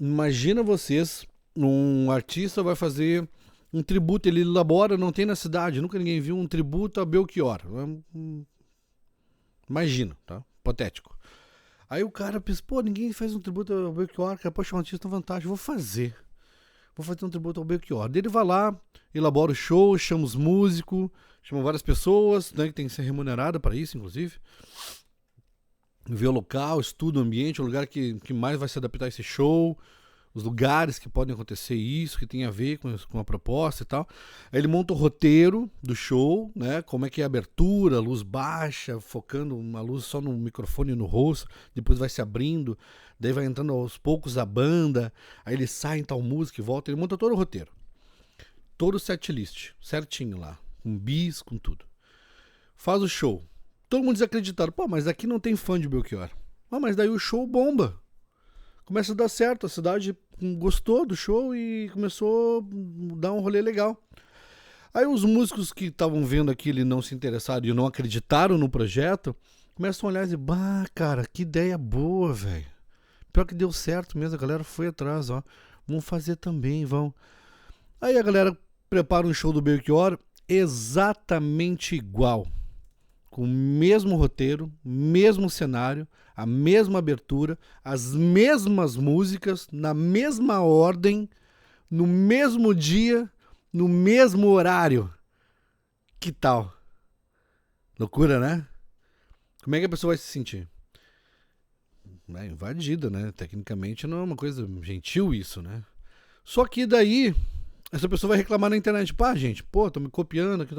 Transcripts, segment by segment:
Imagina vocês, um artista vai fazer um tributo, ele elabora, não tem na cidade, nunca ninguém viu um tributo a Belchior. Imagina, tá? Hipotético. Aí o cara pensa, pô, ninguém faz um tributo ao Belchior, cara, poxa, é um artista fantástico, vou fazer. Vou fazer um tributo ao Belchior. Daí ele vai lá, elabora o show, chama os músicos, chama várias pessoas, né, que tem que ser remunerada para isso, inclusive. Vê o local, estuda o ambiente, o lugar que mais vai se adaptar a esse show, os lugares que podem acontecer isso, que tem a ver com a proposta e tal. Aí ele monta o roteiro do show, né? Como é que é a abertura, luz baixa, focando uma luz só no microfone e no rosto, depois vai se abrindo, daí vai entrando aos poucos a banda, aí ele sai em tal música e volta, ele monta todo o roteiro. Todo o setlist, certinho lá, com bis, com tudo. Faz o show. Todo mundo desacreditado. Pô, mas aqui não tem fã de Belchior. Ah, mas daí o show bomba. Começa a dar certo, a cidade gostou do show e começou a dar um rolê legal. Aí os músicos que estavam vendo aquilo e não se interessaram e não acreditaram no projeto, começam a olhar e dizer, bah, cara, que ideia boa, velho. Pior que deu certo mesmo, a galera foi atrás, ó. Vão fazer também, vão. Aí a galera prepara um show do Belchior exatamente igual. Com o mesmo roteiro, mesmo cenário, a mesma abertura, as mesmas músicas, na mesma ordem, no mesmo dia, no mesmo horário. Que tal? Loucura, né? Como é que a pessoa vai se sentir? É invadida, né? Tecnicamente não é uma coisa gentil isso, né? Só que daí, essa pessoa vai reclamar na internet. Pá, gente, pô, tô me copiando aqui.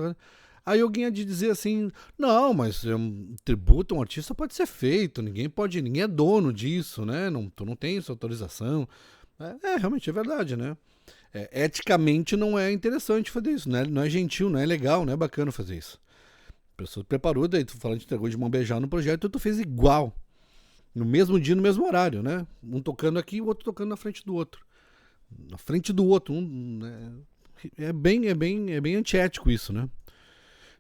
Aí alguém há de dizer assim, não, mas um tributo a um artista pode ser feito, ninguém é dono disso, né? Não, tu não tem essa autorização. Realmente é verdade, né? Eticamente não é interessante fazer isso, né? Não é gentil, não é legal, não é bacana fazer isso. A pessoa preparou, daí tu falando de entregou de mão beijada no projeto, e tu fez igual. No mesmo dia, no mesmo horário, né? Um tocando aqui e o outro tocando na frente do outro. Na frente do outro. Né? É bem antiético isso, né?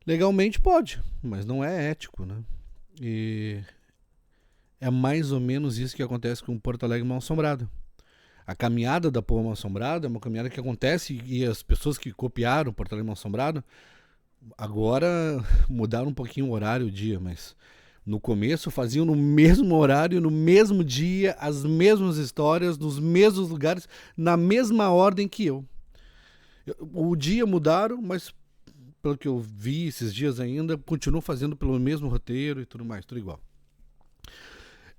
Legalmente pode, mas não é ético, né? E é mais ou menos isso que acontece com o Porto Alegre Mal Assombrado. A caminhada da Povo Mal Assombrado é uma caminhada que acontece e as pessoas que copiaram o Porto Alegre Mal Assombrado agora mudaram um pouquinho o horário, o dia, mas no começo faziam no mesmo horário, no mesmo dia, as mesmas histórias, nos mesmos lugares, na mesma ordem que eu. O dia mudaram, mas pelo que eu vi esses dias ainda, continuam fazendo pelo mesmo roteiro e tudo mais, tudo igual.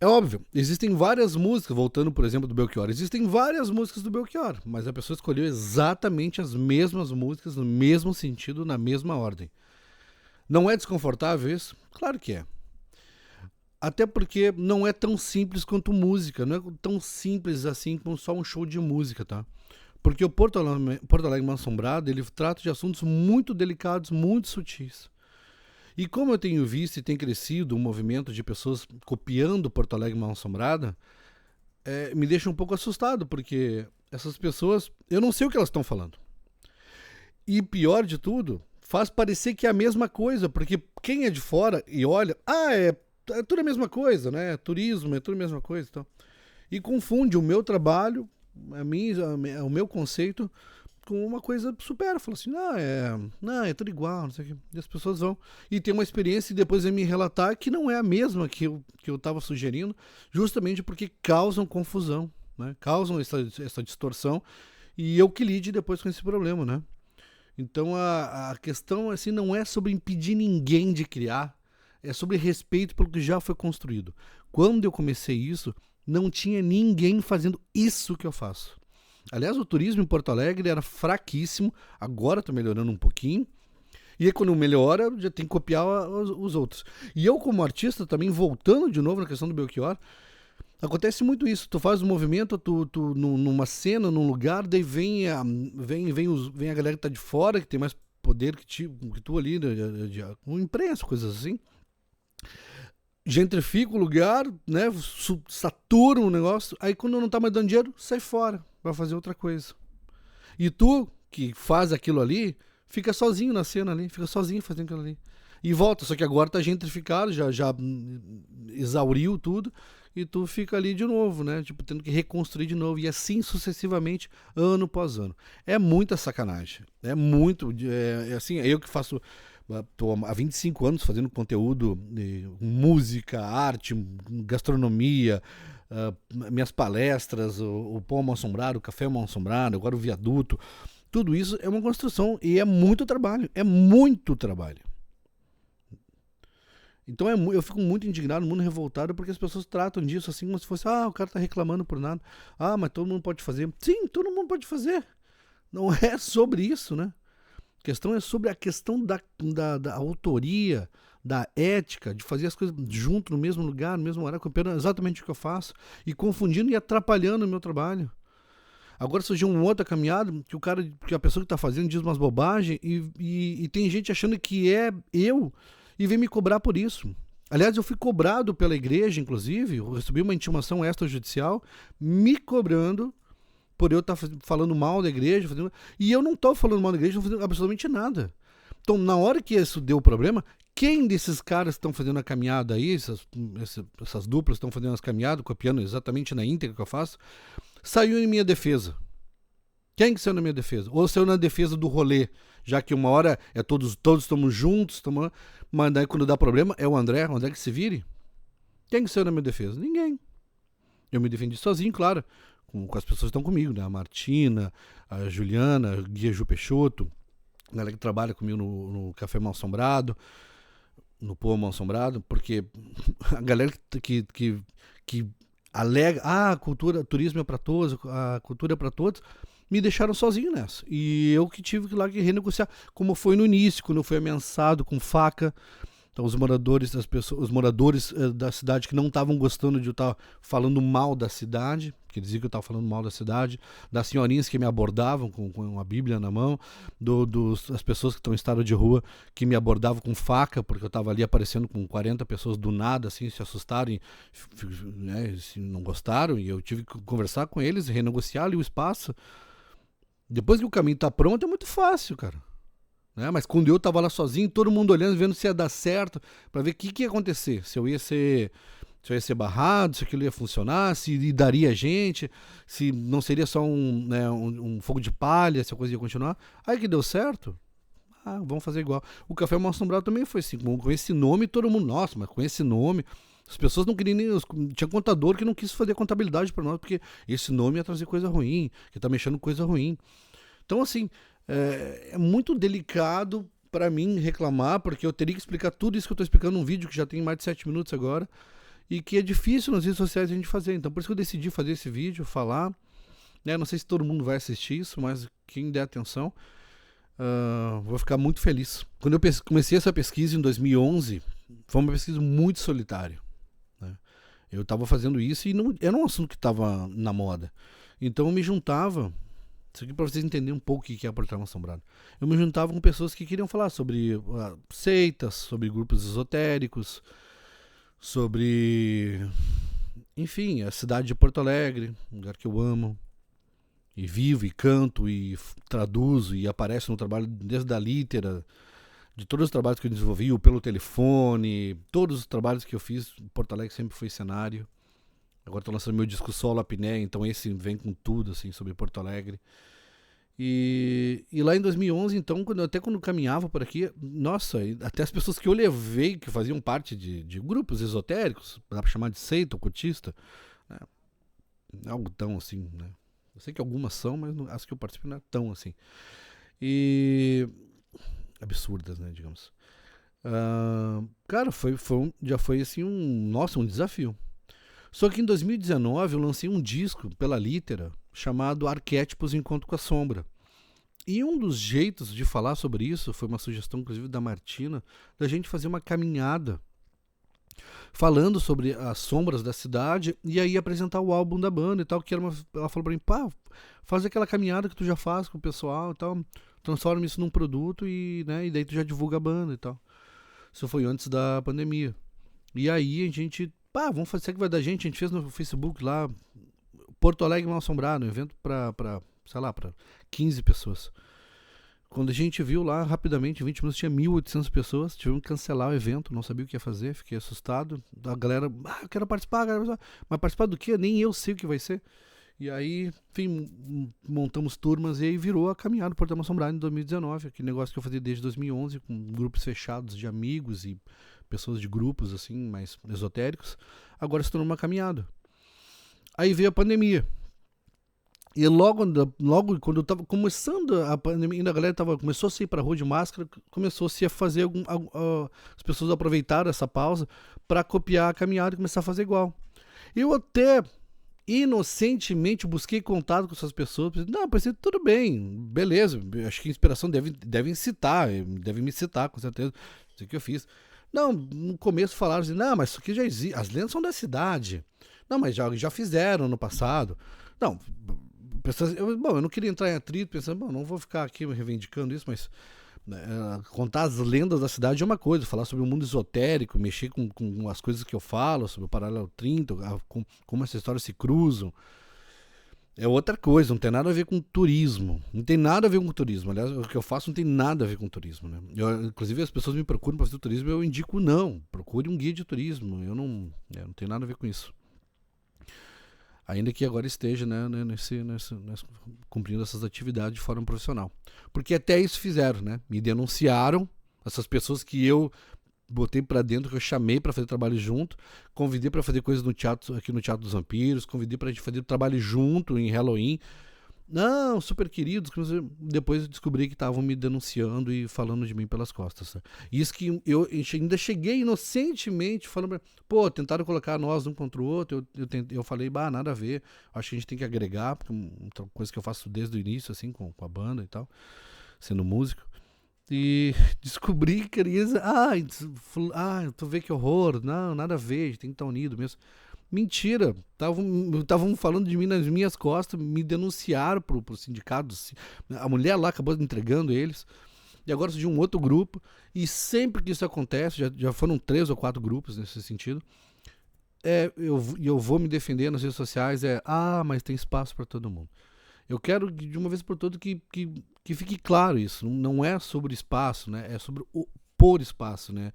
É óbvio, existem várias músicas, voltando por exemplo do Belchior, existem várias músicas do Belchior, mas a pessoa escolheu exatamente as mesmas músicas, no mesmo sentido, na mesma ordem. Não é desconfortável isso? Claro que é. Até porque não é tão simples quanto música, não é tão simples assim como só um show de música, tá? Porque o Porto Alegre Mal Assombrado, ele trata de assuntos muito delicados, muito sutis. E como eu tenho visto e tem crescido um movimento de pessoas copiando Porto Alegre Mal Assombrada, me deixa um pouco assustado, porque essas pessoas, eu não sei o que elas estão falando. E pior de tudo, faz parecer que é a mesma coisa, porque quem é de fora e olha, é tudo a mesma coisa, né? Turismo, é tudo a mesma coisa. Então. E confunde o meu trabalho, o meu conceito com uma coisa supera. Fala assim, não, é tudo igual, não sei o que. E as pessoas vão e tem uma experiência e depois vem me relatar que não é a mesma que eu estava sugerindo, justamente porque causam confusão, né? Causam essa distorção e eu que lide depois com esse problema, né? Então a questão assim não é sobre impedir ninguém de criar, é sobre respeito pelo que já foi construído. Quando eu comecei isso, não tinha ninguém fazendo isso que eu faço. Aliás, o turismo em Porto Alegre era fraquíssimo, agora está melhorando um pouquinho. E aí, quando melhora, já tem que copiar os outros. E eu, como artista, também voltando de novo na questão do Belchior, acontece muito isso. Tu faz um movimento, tu numa cena, num lugar, daí vem a galera que tá de fora, que tem mais poder que tu ali, com imprensa, coisas assim. Gentrifica o lugar, né? Satura o negócio. Aí quando não tá mais dando dinheiro, sai fora. Vai fazer outra coisa. E tu, que faz aquilo ali, fica sozinho na cena ali. Fica sozinho fazendo aquilo ali. E volta, só que agora tá gentrificado, já exauriu tudo. e tu fica ali de novo, né? Tipo, tendo que reconstruir de novo, e assim sucessivamente, ano após ano. É muita sacanagem. É muito. Assim, eu que faço. Tô há 25 anos fazendo conteúdo de música, arte, gastronomia, minhas palestras, o Pão Mal Assombrado, o Café Mal Assombrado, agora o Viaduto. Tudo isso é uma construção e é muito trabalho. É muito trabalho. Então eu fico muito indignado, muito revoltado, porque as pessoas tratam disso assim como se fosse, o cara tá reclamando por nada. Mas todo mundo pode fazer. Sim, todo mundo pode fazer. Não é sobre isso, né? A questão é sobre a questão da autoria, da ética, de fazer as coisas junto, no mesmo lugar, no mesmo horário, copiando exatamente o que eu faço, e confundindo e atrapalhando o meu trabalho. Agora surgiu uma outra caminhada que a pessoa que está fazendo diz umas bobagens e tem gente achando que é eu e vem me cobrar por isso. Aliás, eu fui cobrado pela igreja, inclusive, eu recebi uma intimação extrajudicial me cobrando por eu estar falando mal da igreja, e eu não estou falando mal da igreja, não estou fazendo absolutamente nada. Então, na hora que isso deu problema, quem desses caras estão fazendo a caminhada aí, essas duplas estão fazendo as caminhadas, copiando exatamente na íntegra que eu faço, saiu em minha defesa. Quem que saiu na minha defesa? Ou saiu na defesa do rolê, já que uma hora todos estamos juntos, mas daí quando dá problema é o André que se vire. Quem que saiu na minha defesa? Ninguém. Eu me defendi sozinho, claro, com as pessoas que estão comigo, né? A Martina, a Juliana, a Guia Ju Peixoto, a galera que trabalha comigo no Café Mal Assombrado, no Pão Mal Assombrado, porque a galera que alega, turismo é para todos, a cultura é para todos, me deixaram sozinho nessa. E eu que tive que renegociar, como foi no início, quando eu fui ameaçado com faca. Então, os moradores da cidade que não estavam gostando de eu estar falando mal da cidade, que diziam que eu estava falando mal da cidade, das senhorinhas que me abordavam com uma Bíblia na mão, das pessoas que estão em estado de rua que me abordavam com faca, porque eu estava ali aparecendo com 40 pessoas do nada, assim, se assustaram, né, se não gostaram, e eu tive que conversar com eles e renegociar ali o espaço. Depois que o caminho está pronto, é muito fácil, cara. Né? Mas quando eu tava lá sozinho, todo mundo olhando, vendo se ia dar certo, para ver o que ia acontecer, se eu ia ser barrado, se aquilo ia funcionar, se daria gente, se não seria só um fogo de palha, se a coisa ia continuar. Aí que deu certo, vamos fazer igual. O Café Mal Assombrado também foi assim, com esse nome todo mundo, nossa, mas com esse nome, as pessoas não queriam nem, tinha contador que não quis fazer contabilidade para nós, porque esse nome ia trazer coisa ruim, que tá mexendo com coisa ruim. Então assim, é muito delicado para mim reclamar, porque eu teria que explicar tudo isso que eu estou explicando num vídeo que já tem mais de 7 minutos agora, e que é difícil nas redes sociais a gente fazer. Então por isso que eu decidi fazer esse vídeo, falar, né? Não sei se todo mundo vai assistir isso, mas quem der atenção, vou ficar muito feliz. Quando eu comecei essa pesquisa em 2011, foi uma pesquisa muito solitária, né? Eu estava fazendo isso e não era um assunto que estava na moda. Então eu me juntava. Isso aqui para vocês entenderem um pouco o que é a Portal Assombrado. Eu me juntava com pessoas que queriam falar sobre seitas, sobre grupos esotéricos, sobre, enfim, a cidade de Porto Alegre, um lugar que eu amo, e vivo, e canto, e traduzo, e apareço no trabalho desde a litera, de todos os trabalhos que eu desenvolvi, pelo telefone, todos os trabalhos que eu fiz, Porto Alegre sempre foi cenário. Agora estou lançando meu disco solo, Apné, então esse vem com tudo, assim, sobre Porto Alegre. E lá em 2011, então, até quando eu caminhava por aqui, nossa, até as pessoas que eu levei, que faziam parte de grupos esotéricos, dá pra chamar de seita, ocultista, né? Algo tão assim, né? Eu sei que algumas são, mas as que eu participo não é tão assim. E absurdas, né, digamos. Cara, já foi assim um desafio. Só que em 2019 eu lancei um disco pela Litera chamado Arquétipos Encontro com a Sombra. E um dos jeitos de falar sobre isso, foi uma sugestão inclusive da Martina, da gente fazer uma caminhada falando sobre as sombras da cidade e aí apresentar o álbum da banda e tal, que ela falou pra mim, faz aquela caminhada que tu já faz com o pessoal e tal, transforma isso num produto e daí tu já divulga a banda e tal. Isso foi antes da pandemia. E aí a gente vamos fazer o que vai dar gente. A gente fez no Facebook lá, Porto Alegre Mal Assombrado, um evento pra 15 pessoas. quando a gente viu lá, rapidamente, em 20 minutos tinha 1.800 pessoas, tivemos que cancelar o evento, não sabia o que ia fazer, fiquei assustado. A galera, eu quero participar, mas participar do quê? Nem eu sei o que vai ser. E aí, enfim, montamos turmas e aí virou a caminhada do Portão Assombrado em 2019, aquele negócio que eu fazia desde 2011, com grupos fechados de amigos e pessoas de grupos, assim, mais esotéricos. Agora se tornou uma caminhada. Aí veio a pandemia. E logo quando eu tava começando a pandemia, a galera começou a sair pra rua de máscara, começou-se a fazer as pessoas aproveitaram essa pausa para copiar a caminhada e começar a fazer igual. Eu até inocentemente busquei contato com essas pessoas, não, pensei, tudo bem, beleza, acho que a inspiração devem me citar, com certeza, isso que eu fiz. Não, no começo falaram assim, não, mas isso aqui já existe, as lendas são da cidade. Não, mas já fizeram no passado. Não, eu não queria entrar em atrito, pensando, bom, não vou ficar aqui reivindicando isso, mas contar as lendas da cidade é uma coisa, falar sobre o mundo esotérico, mexer com as coisas que eu falo, sobre o Paralelo 30, como essas histórias se cruzam, é outra coisa, não tem nada a ver com turismo. Não tem nada a ver com turismo. Aliás, o que eu faço não tem nada a ver com turismo, né? Inclusive, as pessoas me procuram para fazer turismo, eu indico não. Procure um guia de turismo. Eu não tenho nada a ver com isso. Ainda que agora esteja, né, cumprindo essas atividades de forma profissional. Porque até isso fizeram, né? Me denunciaram, essas pessoas que eu botei pra dentro, que eu chamei pra fazer trabalho junto, convidei pra fazer coisas no teatro, aqui no Teatro dos Vampiros, convidei pra gente fazer trabalho junto em Halloween. Não, super queridos, depois eu descobri que estavam me denunciando e falando de mim pelas costas. Né? Isso que eu ainda cheguei inocentemente falando, pô, tentaram colocar nós um contra o outro, eu falei, nada a ver, acho que a gente tem que agregar, porque é uma coisa que eu faço desde o início, assim, com a banda e tal, sendo músico. E descobri que eles, tu vê que horror, não, nada a ver, a gente tem que estar unido mesmo. Mentira, estavam falando de mim nas minhas costas, me denunciaram pro sindicato, a mulher lá acabou entregando eles, e agora surgiu um outro grupo, e sempre que isso acontece, já foram 3 ou 4 grupos nesse sentido, eu vou me defender nas redes sociais, mas tem espaço para todo mundo. Eu quero, de uma vez por todas, que fique claro isso. Não é sobre espaço, né? É sobre o por espaço, né?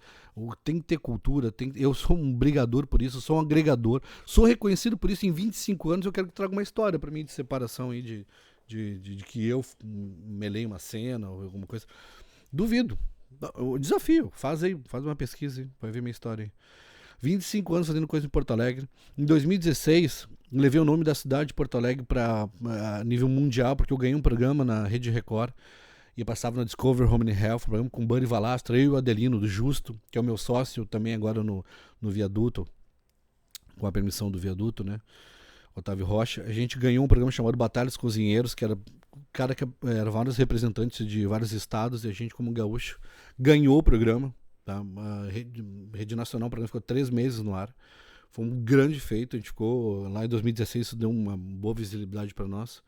Tem que ter cultura. Eu sou um brigador por isso, sou um agregador. Sou reconhecido por isso. Em 25 anos eu quero que traga uma história para mim de separação aí, de que eu melei uma cena ou alguma coisa. Duvido. O desafio. Faz uma pesquisa aí, vai ver minha história aí. 25 anos fazendo coisa em Porto Alegre. Em 2016, levei o nome da cidade de Porto Alegre para nível mundial, porque eu ganhei um programa na Rede Record e passava na Discover Home and Health, um programa com o Buddy Valastro, eu e o Adelino do Justo, que é o meu sócio também agora no Viaduto, com a permissão do Viaduto, né? Otávio Rocha. A gente ganhou um programa chamado Batalhas Cozinheiros, que era vários representantes de vários estados, e a gente, como gaúcho, ganhou o programa. Tá? A rede nacional, o programa ficou 3 meses no ar. Foi um grande feito. A gente ficou lá em 2016, isso deu uma boa visibilidade para nós.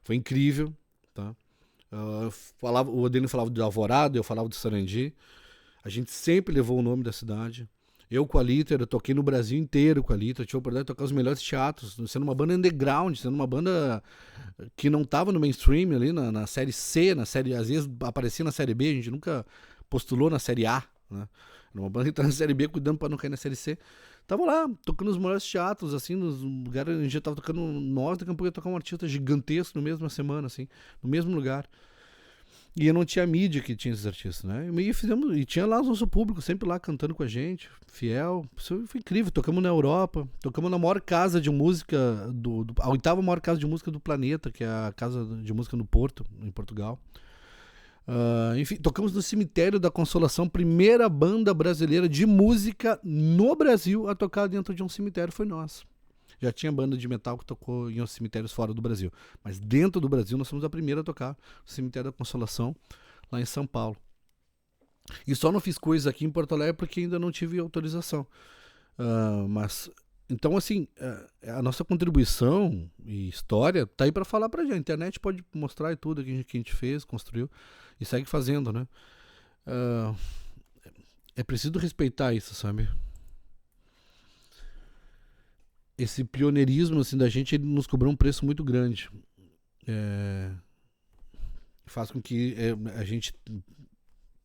Foi incrível. Tá? O Adelino falava de Alvorada, eu falava de Sarandi. A gente sempre levou o nome da cidade. Eu com a Liter, eu toquei no Brasil inteiro com a Liter. Eu tive a oportunidade de tocar os melhores teatros, sendo uma banda underground, sendo uma banda que não estava no mainstream ali, na série C, às vezes aparecia na série B, a gente nunca postulou na série A. Né? Era uma banda que tá na série B cuidando pra não cair na série C. Tava lá, tocando nos melhores teatros, assim, nos lugares, a gente já tava tocando, nós daqui a pouco ia tocar um artista gigantesco no mesmo semana, assim, no mesmo lugar. E eu não tinha mídia que tinha esses artistas, né? E tinha lá o nosso público, sempre lá cantando com a gente, fiel. Isso foi incrível. Tocamos na Europa, tocamos na maior casa de música, a 8ª maior casa de música do planeta, que é a Casa de Música no Porto, em Portugal. Enfim, tocamos no Cemitério da Consolação, primeira banda brasileira de música no Brasil a tocar dentro de um cemitério foi nós. Já tinha banda de metal que tocou em outros cemitérios fora do Brasil, mas dentro do Brasil nós fomos a primeira a tocar no Cemitério da Consolação, lá em São Paulo. E só não fiz coisas aqui em Porto Alegre porque ainda não tive autorização. Mas então, assim, a nossa contribuição e história tá aí para falar pra gente. A internet pode mostrar tudo que a gente fez, construiu e segue fazendo, né? É preciso respeitar isso, sabe? Esse pioneirismo assim, da gente, ele nos cobrou um preço muito grande. faz com que a gente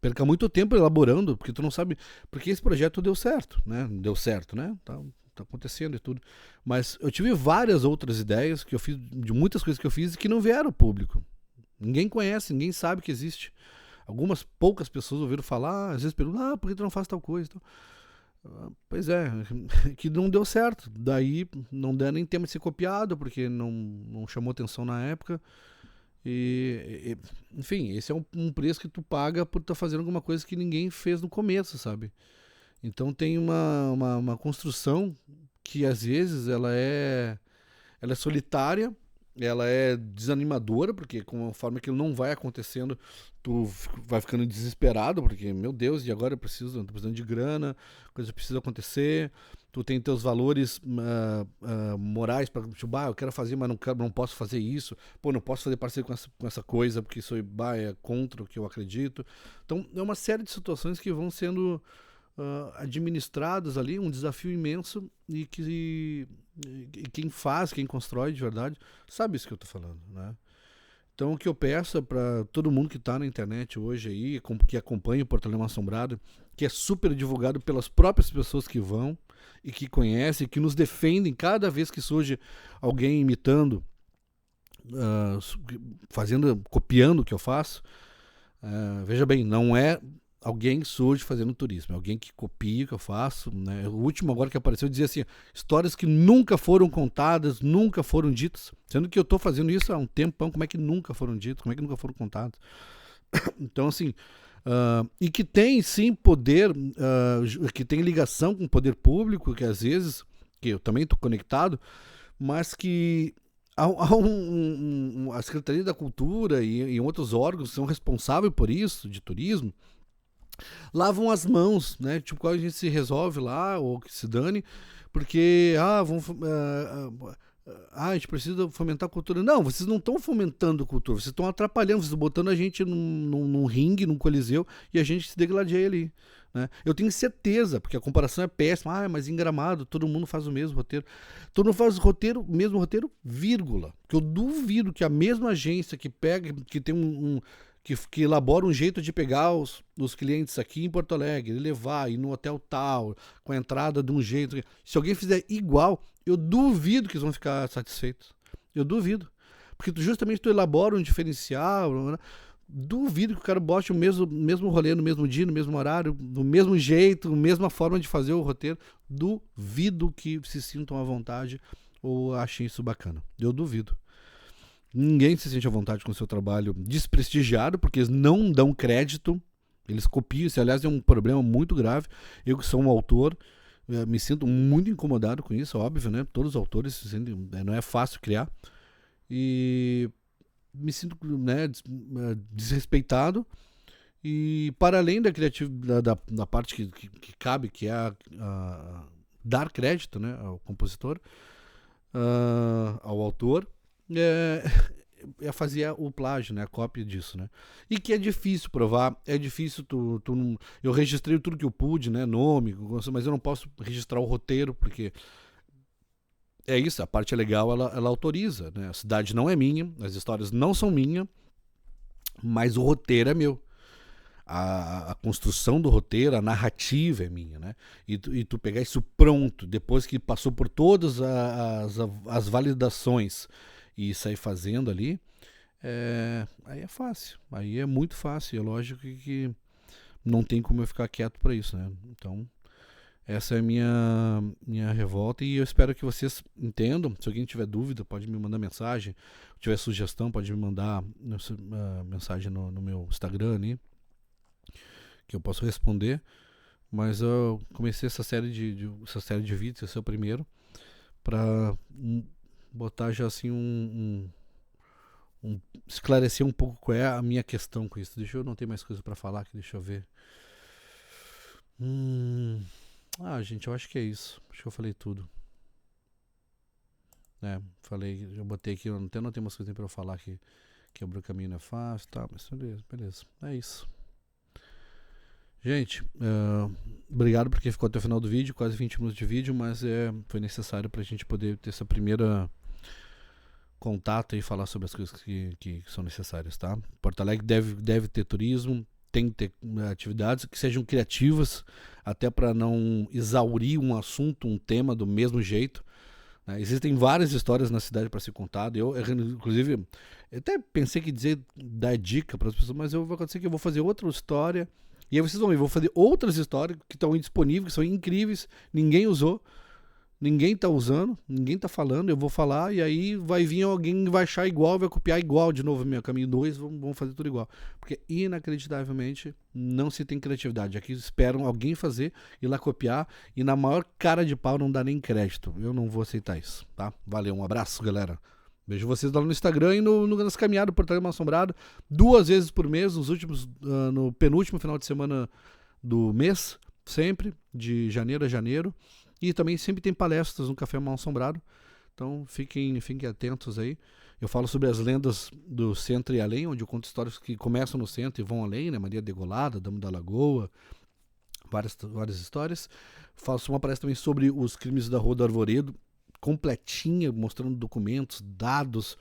perca muito tempo elaborando, porque tu não sabe, porque esse projeto deu certo, né? Deu certo, né? Tá acontecendo e tudo. Mas eu tive várias outras ideias que eu fiz, de muitas coisas que eu fiz e que não vieram ao público. Ninguém conhece, ninguém sabe que existe. Algumas poucas pessoas ouviram falar, às vezes perguntam, por que tu não faz tal coisa? Pois é, que não deu certo. Daí não deu nem tempo de ser copiado, porque não chamou atenção na época. Enfim, esse é um preço que tu paga por estar fazendo alguma coisa que ninguém fez no começo, sabe? Então tem uma construção que às vezes ela é solitária, ela é desanimadora, porque conforme aquilo não vai acontecendo, tu vai ficando desesperado, porque, meu Deus, e agora eu tô precisando de grana, coisa precisa acontecer, tu tem teus valores morais para tipo, eu quero fazer, mas não posso fazer isso, não posso fazer parceria com essa coisa, porque isso é contra o que eu acredito. Então, é uma série de situações que vão sendo administrados ali, um desafio imenso e quem constrói de verdade, sabe isso que eu tô falando, né? Então o que eu peço é para todo mundo que tá na internet hoje aí, que acompanha o Porto Alegre Assombrado, que é super divulgado pelas próprias pessoas que vão e que conhecem, que nos defendem cada vez que surge alguém imitando, copiando o que eu faço. Veja bem, não é alguém surge fazendo turismo, é alguém que copia o que eu faço, né? O último agora que apareceu dizia assim, histórias que nunca foram contadas, nunca foram ditas, sendo que eu estou fazendo isso há um tempão, como é que nunca foram ditas, como é que nunca foram contadas? Então assim, e que tem sim poder, que tem ligação com o poder público, que às vezes, que eu também estou conectado, mas que a Secretaria da Cultura e outros órgãos que são responsáveis por isso, de turismo, lavam as mãos, né? Tipo, quando a gente se resolve lá, ou que se dane, porque, a gente precisa fomentar a cultura. Não, vocês não estão fomentando a cultura, vocês estão atrapalhando, vocês estão botando a gente num ringue, num coliseu, e a gente se degladeia ali. Né? Eu tenho certeza, porque a comparação é péssima, mas em Gramado todo mundo faz o mesmo roteiro. Todo mundo faz o mesmo roteiro, vírgula. Porque eu duvido que a mesma agência que pega, que tem que elabora um jeito de pegar os clientes aqui em Porto Alegre, levar, ir no hotel tal, com a entrada de um jeito. Se alguém fizer igual, eu duvido que eles vão ficar satisfeitos. Eu duvido. Porque justamente tu elabora um diferencial, né? Duvido que o cara bote o mesmo rolê no mesmo dia, no mesmo horário, do mesmo jeito, mesma forma de fazer o roteiro. Duvido que se sintam à vontade ou achem isso bacana. Eu duvido. Ninguém se sente à vontade com o seu trabalho desprestigiado, porque eles não dão crédito, eles copiam. Isso, aliás, é um problema muito grave. Eu que sou um autor, me sinto muito incomodado com isso, óbvio, né? Todos os autores se sentem, não é fácil criar. E me sinto, né, desrespeitado. E para além da criatividade, da parte que cabe, que é dar crédito, né, ao compositor, ao autor, fazer o plágio, né, a cópia disso, né? E que é difícil provar, é difícil eu registrei tudo que eu pude, né, nome, mas eu não posso registrar o roteiro, porque é isso, a parte legal ela autoriza, né? A cidade não é minha, as histórias não são minhas, mas o roteiro é meu. A construção do roteiro, a narrativa é minha, né? E tu pegar isso pronto, depois que passou por todas as validações e sair fazendo ali, aí é fácil, aí é muito fácil. É lógico que não tem como eu ficar quieto para isso, né? Então, essa é a minha revolta e eu espero que vocês entendam. Se alguém tiver dúvida, pode me mandar mensagem. Se tiver sugestão, pode me mandar mensagem no meu Instagram ali, que eu posso responder. Mas eu comecei essa série de vídeos, esse é o primeiro, para botar já assim esclarecer um pouco qual é a minha questão com isso. Eu não tenho mais coisa para falar aqui, deixa eu ver. Gente, eu acho que é isso. Acho que eu falei tudo. Eu botei aqui, não tem umas coisas pra eu falar que quebrou o caminho não é fácil, tá, mas beleza. É isso. Gente, obrigado por quem ficou até o final do vídeo, quase 20 minutos de vídeo, mas foi necessário pra gente poder ter essa primeira contato e falar sobre as coisas que são necessárias, tá? Porto Alegre deve ter turismo, tem que ter atividades que sejam criativas, até para não exaurir um assunto, um tema do mesmo jeito. Né? Existem várias histórias na cidade para ser contado. Inclusive, eu até pensei que dar dica para as pessoas, mas eu vou acontecer que eu vou fazer outra história. E aí vocês vão ver, eu vou fazer outras histórias que estão disponíveis, que são incríveis, ninguém usou. Ninguém tá usando, ninguém tá falando, eu vou falar e aí vai vir alguém que vai achar igual, vai copiar igual de novo meu caminho 2, vão fazer tudo igual. Porque inacreditavelmente não se tem criatividade. Aqui esperam alguém fazer, ir lá copiar e na maior cara de pau não dá nem crédito. Eu não vou aceitar isso, tá? Valeu, um abraço, galera. Vejo vocês lá no Instagram e nas caminhadas do Porto Alegre Mal Assombrado, 2 vezes por mês, no penúltimo final de semana do mês, sempre, de janeiro a janeiro. E também sempre tem palestras no Café Mal Assombrado. Então fiquem atentos aí. Eu falo sobre as lendas do centro e além, onde eu conto histórias que começam no centro e vão além, né? Maria Degolada, Dama da Lagoa, várias histórias. Faço uma palestra também sobre os crimes da Rua do Arvoredo, completinha, mostrando documentos, dados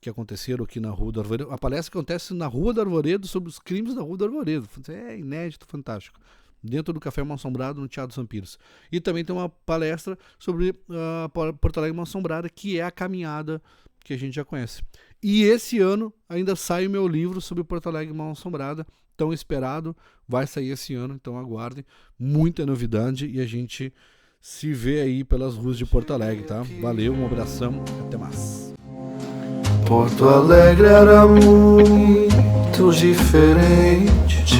que aconteceram aqui na Rua do Arvoredo. A palestra acontece na Rua do Arvoredo sobre os crimes da Rua do Arvoredo. É inédito, fantástico. Dentro do Café Mal Assombrado, no Teatro Sampiros. E também tem uma palestra sobre Porto Alegre Mal Assombrada, que é a caminhada que a gente já conhece. E esse ano ainda sai o meu livro sobre Porto Alegre Mal Assombrada, tão esperado, vai sair esse ano, então aguardem. Muita novidade e a gente se vê aí pelas ruas de Porto Alegre, tá? Valeu, um abração, até mais. Porto Alegre era muito diferente.